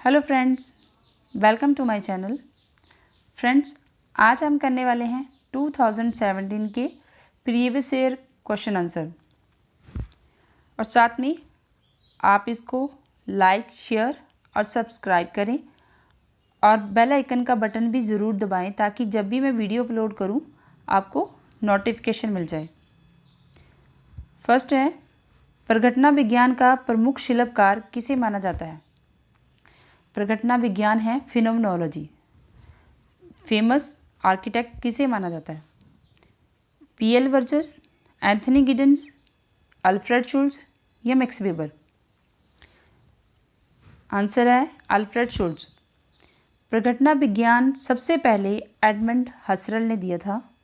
Hello friends, welcome to my channel. Friends, आज हम करने वाले हैं 2017 के प्रीवियस ईयर क्वेश्चन आंसर और साथ में आप इसको लाइक, शेयर और सब्सक्राइब करें और बेल आइकन का बटन भी ज़रूर दबाएं ताकि जब भी मैं वीडियो अपलोड करूं आपको नोटिफिकेशन मिल जाए। फर्स्ट है, प्रघटना विज्ञान का प्रमुख शिल्पकार किसे माना जाता है? प्रघटना विज्ञान है फिनोमेनोलॉजी। फेमस आर्किटेक्ट किसे माना जाता है? पीएल वर्जर, एंथनी गिडन्स, अल्फ्रेड शुल्ट्ज या मैक्स वेबर? आंसर है अल्फ्रेड शुल्ट्ज। प्रघटना विज्ञान सबसे पहले एडमंड हसरल ने दिया था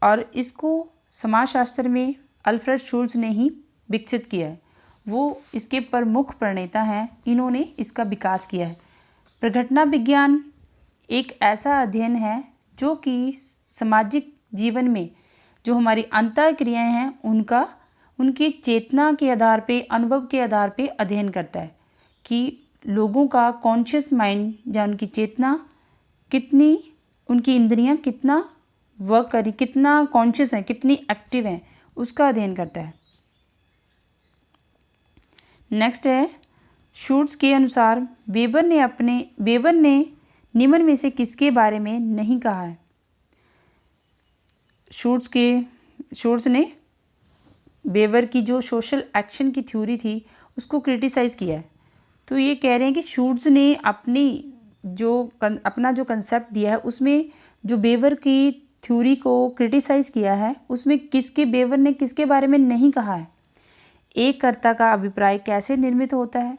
और इसको समाजशास्त्र में अल्फ्रेड शुल्ट्ज ने ही विकसित किया है। वो इसके प्रमुख प्रणेता हैं, इन्होंने इसका विकास किया है। प्रघटना विज्ञान एक ऐसा अध्ययन है जो कि सामाजिक जीवन में जो हमारी अंतःक्रियाएं हैं उनकी चेतना के आधार पे, अनुभव के आधार पे अध्ययन करता है कि लोगों का कॉन्शियस माइंड या उनकी चेतना कितनी, उनकी इंद्रियां कितना वर्क करी, कितना कॉन्शियस है, कितनी एक्टिव हैं, उसका अध्ययन करता है। नेक्स्ट है, शुल्ट्ज के अनुसार वेबर ने निम्न में से किसके बारे में नहीं कहा है? शुल्ट्ज ने वेबर की जो सोशल एक्शन की थ्योरी थी उसको क्रिटिसाइज़ किया है। तो ये कह रहे हैं कि शुल्ट्ज ने अपना जो कंसेप्ट दिया है उसमें जो वेबर की थ्योरी को क्रिटिसाइज़ किया है उसमें वेबर ने किसके बारे में नहीं कहा है? एक कर्ता का अभिप्राय कैसे निर्मित होता है?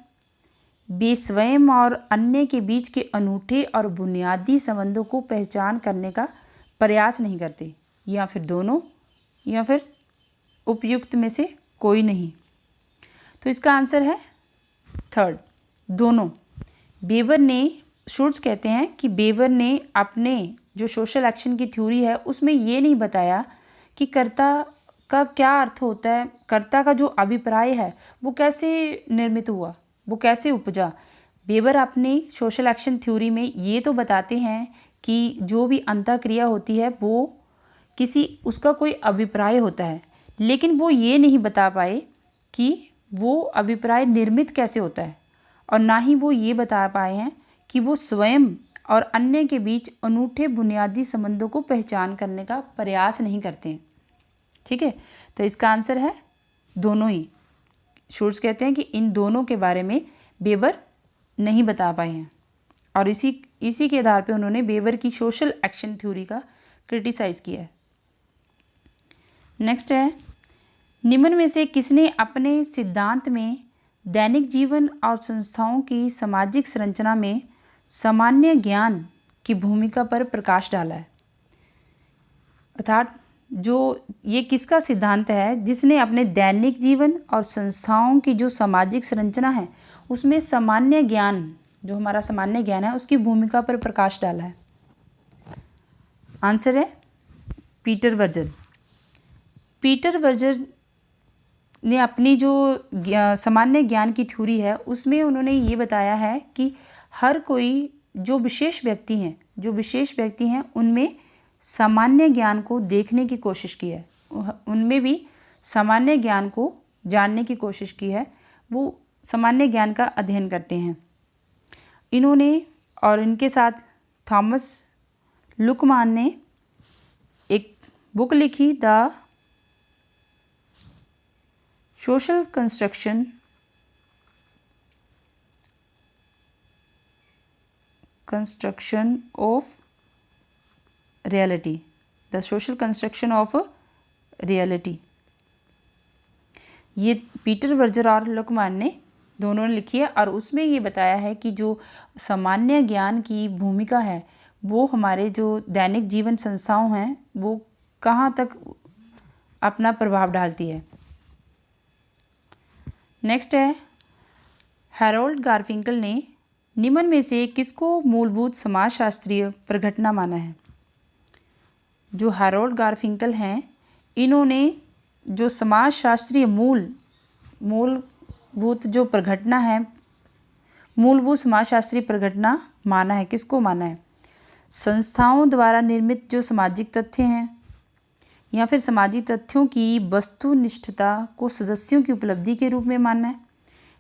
वे स्वयं और अन्य के बीच के अनूठे और बुनियादी संबंधों को पहचान करने का प्रयास नहीं करते, या फिर दोनों, या फिर उपयुक्त में से कोई नहीं। तो इसका आंसर है थर्ड, दोनों। शुल्ट्ज कहते हैं कि वेबर ने अपने जो सोशल एक्शन की थ्योरी है उसमें ये नहीं बताया कि कर्ता का क्या अर्थ होता है, कर्ता का जो अभिप्राय है वो कैसे निर्मित हुआ, वो कैसे उपजा। वेबर अपनी सोशल एक्शन थ्योरी में ये तो बताते हैं कि जो भी अंतःक्रिया होती है वो उसका कोई अभिप्राय होता है, लेकिन वो ये नहीं बता पाए कि वो अभिप्राय निर्मित कैसे होता है, और ना ही वो ये बता पाए हैं कि वो स्वयं और अन्य के बीच अनूठे बुनियादी संबंधों को पहचान करने का प्रयास नहीं करते हैं। ठीक है, तो इसका आंसर है दोनों ही। शुल्ट्ज कहते हैं कि इन दोनों के बारे में वेबर नहीं बता पाए हैं और इसी के आधार पे उन्होंने वेबर की सोशल एक्शन थ्योरी का क्रिटिसाइज़ किया है। नेक्स्ट है, निम्न में से किसने अपने सिद्धांत में दैनिक जीवन और संस्थाओं की सामाजिक संरचना में सामान्य ज्ञान की भूमिका पर प्रकाश डाला है? अर्थात जो ये किसका सिद्धांत है जिसने अपने दैनिक जीवन और संस्थाओं की जो सामाजिक संरचना है उसमें सामान्य ज्ञान, जो हमारा सामान्य ज्ञान है, उसकी भूमिका पर प्रकाश डाला है? आंसर है पीटर वर्जर। पीटर वर्जर ने अपनी जो सामान्य ज्ञान की थ्योरी है उसमें उन्होंने ये बताया है कि हर कोई जो विशेष व्यक्ति हैं उनमें सामान्य ज्ञान को देखने की कोशिश की है, उनमें भी सामान्य ज्ञान को जानने की कोशिश की है, वो सामान्य ज्ञान का अध्ययन करते हैं। इन्होंने और इनके साथ थॉमस लुकमान ने एक बुक लिखी, the social construction of reality, the social construction of reality. ये पीटर वर्जर और लुकमान ने दोनों ने लिखी है और उसमें ये बताया है कि जो सामान्य ज्ञान की भूमिका है वो हमारे जो दैनिक जीवन संस्थाओं हैं वो कहाँ तक अपना प्रभाव डालती है। नेक्स्ट है, हैरोल्ड गारफिंकल ने निम्न में से किसको मूलभूत समाजशास्त्रीय प्रघटना माना है? जो हैरोल्ड गारफिंकल हैं इन्होंने जो समाजशास्त्रीय मूलभूत जो प्रघटना है मूलभूत समाजशास्त्री प्रघटना माना है। किसको माना है? संस्थाओं द्वारा निर्मित जो सामाजिक तथ्य हैं या फिर सामाजिक तथ्यों की वस्तुनिष्ठता को सदस्यों की उपलब्धि के रूप में मानना है,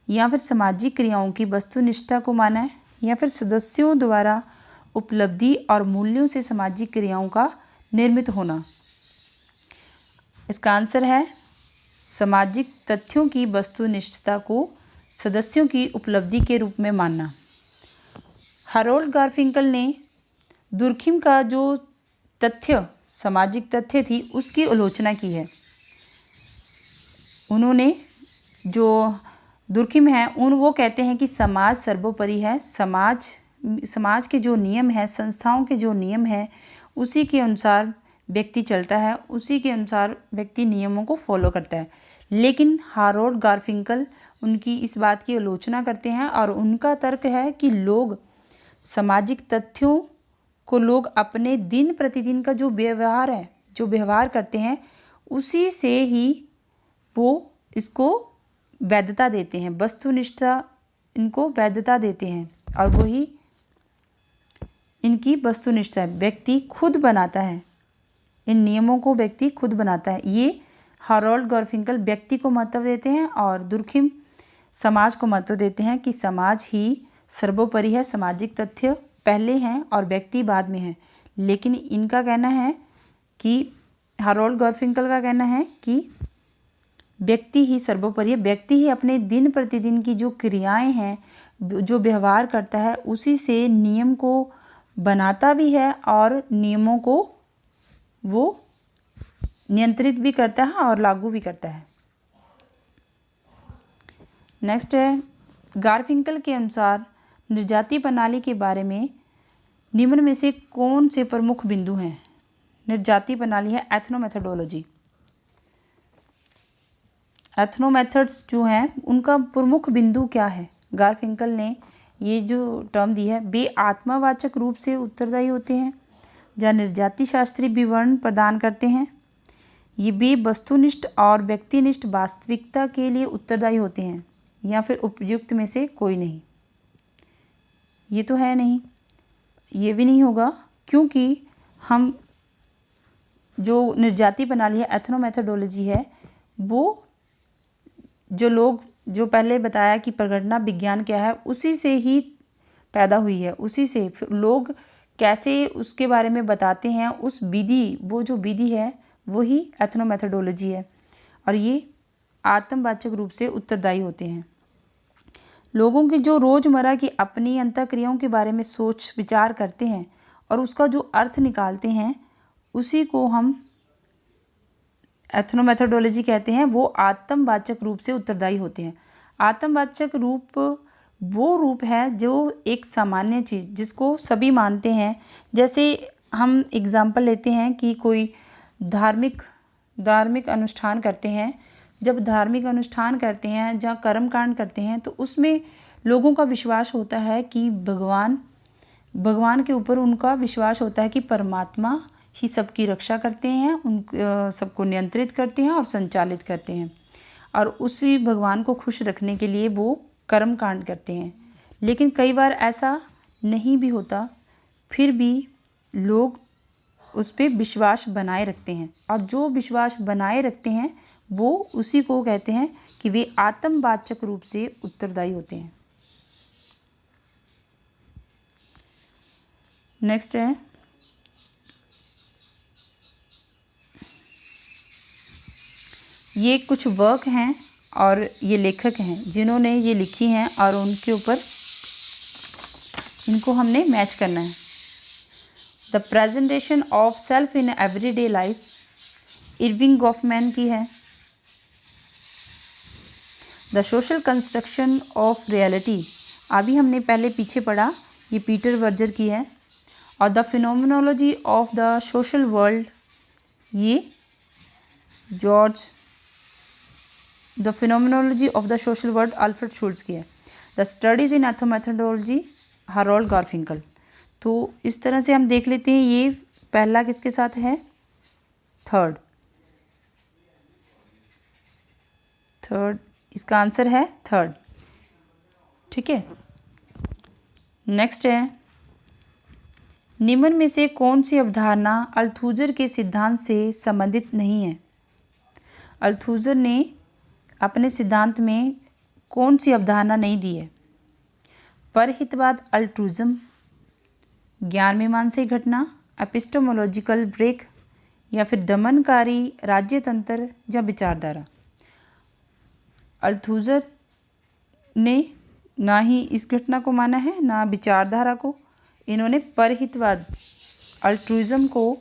या फिर सामाजिक क्रियाओं की वस्तुनिष्ठता को माना है, या फिर सदस्यों द्वारा उपलब्धि और मूल्यों से सामाजिक क्रियाओं का निर्मित होना। इसका आंसर है सामाजिक तथ्यों की वस्तुनिष्ठता को सदस्यों की उपलब्धि के रूप में मानना। हैरोल्ड गारफिंकल ने दुर्खिम का जो तथ्य सामाजिक तथ्य थी उसकी आलोचना की है। उन्होंने जो दुर्खिम है वो कहते हैं कि समाज सर्वोपरि है। समाज के जो नियम है, संस्थाओं के जो नियम है, उसी के अनुसार व्यक्ति चलता है, उसी के अनुसार व्यक्ति नियमों को फॉलो करता है। लेकिन हैरोल्ड गारफिंकल उनकी इस बात की आलोचना करते हैं और उनका तर्क है कि लोग सामाजिक तथ्यों को लोग अपने दिन प्रतिदिन का जो व्यवहार करते हैं उसी से ही वो इसको वैधता देते हैं, वस्तुनिष्ठता इनको वैधता देते हैं और वही इनकी वस्तुनिष्ठता है। व्यक्ति खुद बनाता है, इन नियमों को व्यक्ति खुद बनाता है। ये हैरोल्ड गारफिंकल व्यक्ति को महत्व देते हैं और दुर्खिम समाज को महत्व देते हैं कि समाज ही सर्वोपरि है, सामाजिक तथ्य पहले हैं और व्यक्ति बाद में है। लेकिन इनका कहना है कि हैरोल्ड गारफिंकल का कहना है कि व्यक्ति ही सर्वोपरि है। व्यक्ति ही अपने दिन प्रतिदिन की जो क्रियाएं हैं, जो व्यवहार करता है, उसी से नियम को बनाता भी है और नियमों को वो नियंत्रित भी करता है और लागू भी करता है। नेक्स्ट है, गारफिंकल के अनुसार निर्जातीय प्रणाली के बारे में निम्न में से कौन से प्रमुख बिंदु हैं? निर्जातीय प्रणाली है एथनोमेथोडोलॉजी। एथनोमेथड्स जो हैं उनका प्रमुख बिंदु क्या है? गारफिंकल ने ये जो टर्म दी है, वे आत्मवाचक रूप से उत्तरदायी होते हैं या निर्जाति शास्त्रीय विवरण प्रदान करते हैं। ये वे वस्तुनिष्ठ और व्यक्तिनिष्ठ वास्तविकता के लिए उत्तरदायी होते हैं या फिर उपयुक्त में से कोई नहीं। ये तो है नहीं, ये भी नहीं होगा, क्योंकि हम जो निर्जाति प्रणाली है एथनोमेथोडोलॉजी है, वो जो पहले बताया कि प्रगणना विज्ञान क्या है, उसी से ही पैदा हुई है। उसी से फिर लोग कैसे उसके बारे में बताते हैं, उस विधि, वो जो विधि है वही एथनोमेथोडोलॉजी है और ये आत्मवाचक रूप से उत्तरदायी होते हैं। लोगों की जो रोज़मर्रा की अपनी अंतःक्रियाओं के बारे में सोच विचार करते हैं और उसका जो अर्थ निकालते हैं, उसी को हम एथनोमेथोडोलॉजी कहते हैं। वो आत्मवाचक रूप से उत्तरदायी होते हैं। आत्मवाचक रूप वो रूप है जो एक सामान्य चीज़ जिसको सभी मानते हैं। जैसे हम एग्जाम्पल लेते हैं कि कोई धार्मिक अनुष्ठान करते हैं। जब धार्मिक अनुष्ठान करते हैं, जहाँ कर्मकांड करते हैं, तो उसमें लोगों का विश्वास होता है कि भगवान के ऊपर उनका विश्वास होता है कि परमात्मा ही सबकी रक्षा करते हैं, सबको नियंत्रित करते हैं और संचालित करते हैं, और उसी भगवान को खुश रखने के लिए वो कर्म कांड करते हैं। लेकिन कई बार ऐसा नहीं भी होता, फिर भी लोग उस पर विश्वास बनाए रखते हैं, और जो विश्वास बनाए रखते हैं वो उसी को कहते हैं कि वे आत्मवाचक रूप से उत्तरदायी होते हैं। नेक्स्ट है, ये कुछ वर्क हैं और ये लेखक हैं जिन्होंने ये लिखी हैं और उनके ऊपर इनको हमने मैच करना है। The presentation of self in everyday life, Irving Goffman की है। The social construction of reality, अभी हमने पहले पीछे पढ़ा, ये पीटर वर्जर की है। और the phenomenology of the social world, ये the phenomenology of the social world Alfred Schutz की है। The studies in ethnomethodology, Harold Garfinkel. तो इस तरह से हम देख लेते हैं, ये पहला किसके साथ है? थर्ड, इसका आंसर है थर्ड। ठीक है, नेक्स्ट है, निम्न में से कौन सी अवधारणा अल्थुजर के सिद्धांत से संबंधित नहीं है? अल्थुजर ने अपने सिद्धांत में कौन सी अवधारणा नहीं दी है? परहितवाद, अल्ट्रुइज्म, ज्ञान मीमांसा घटना, एपिस्टेमोलॉजिकल ब्रेक, या फिर दमनकारी राज्यतंत्र या विचारधारा। अल्थुजर ने ना ही इस घटना को माना है ना विचारधारा को। इन्होंने परहितवाद, अल्ट्रुइज्म को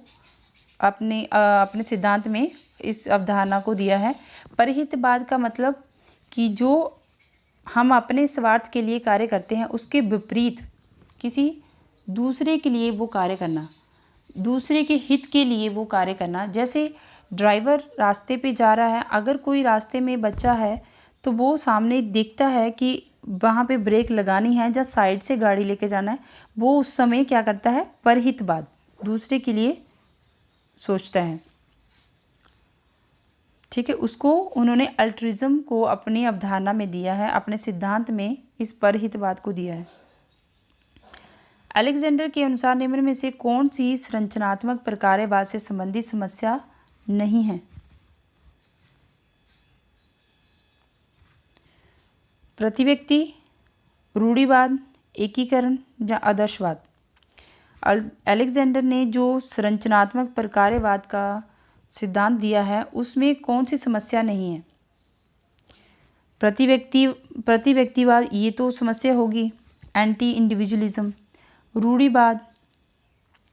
अपने सिद्धांत में इस अवधारणा को दिया है। परहितवाद का मतलब कि जो हम अपने स्वार्थ के लिए कार्य करते हैं उसके विपरीत किसी दूसरे के लिए वो कार्य करना, दूसरे के हित के लिए वो कार्य करना। जैसे ड्राइवर रास्ते पे जा रहा है, अगर कोई रास्ते में बच्चा है तो वो सामने देखता है कि वहाँ पे ब्रेक लगानी है या साइड से गाड़ी लेके जाना है, वो उस समय क्या करता है? परहितवाद, दूसरे के लिए सोचता है। ठीक है, उसको उन्होंने अल्ट्रुइज्म को अपनी अवधारणा में दिया है, अपने सिद्धांत में इस परहितवाद को दिया है। अलेक्जेंडर के अनुसार निम्न में से कौन सी संरचनात्मक प्रकारवाद से संबंधित समस्या नहीं है? प्रतिव्यक्ति, रूढ़िवाद, एकीकरण या आदर्शवाद। अलेक्जेंडर ने जो संरचनात्मक प्रकारवाद का सिद्धांत दिया है उसमें कौन सी समस्या नहीं है? प्रतिव्यक्तिवाद, ये तो समस्या होगी। एंटी इंडिविजुअलिज्म, रूढ़िवाद,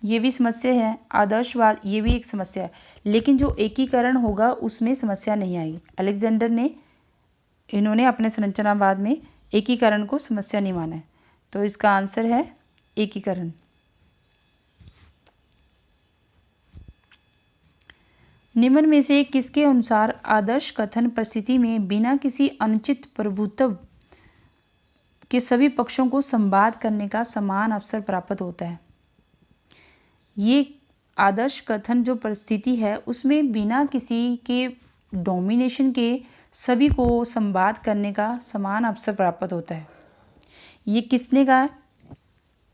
ये भी समस्या है। आदर्शवाद, ये भी एक समस्या है। लेकिन जो एकीकरण होगा उसमें समस्या नहीं आएगी। अलेक्जेंडर ने इन्होंने अपने संरचनावाद में एकीकरण को समस्या नहीं माना है, तो इसका आंसर है एकीकरण। निम्न में से किसके अनुसार आदर्श कथन परिस्थिति में बिना किसी अनुचित प्रभुत्व के सभी पक्षों को संवाद करने का समान अवसर प्राप्त होता है? ये आदर्श कथन जो परिस्थिति है उसमें बिना किसी के डोमिनेशन के सभी को संवाद करने का समान अवसर प्राप्त होता है। ये किसने कहा?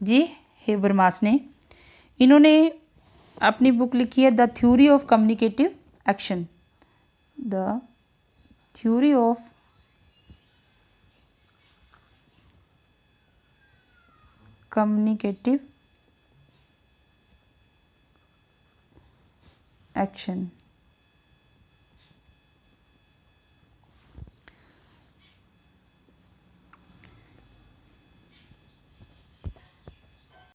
जी हेबरमास ने। इन्होंने अपनी बुक लिखी है the theory of communicative action, the theory of communicative action.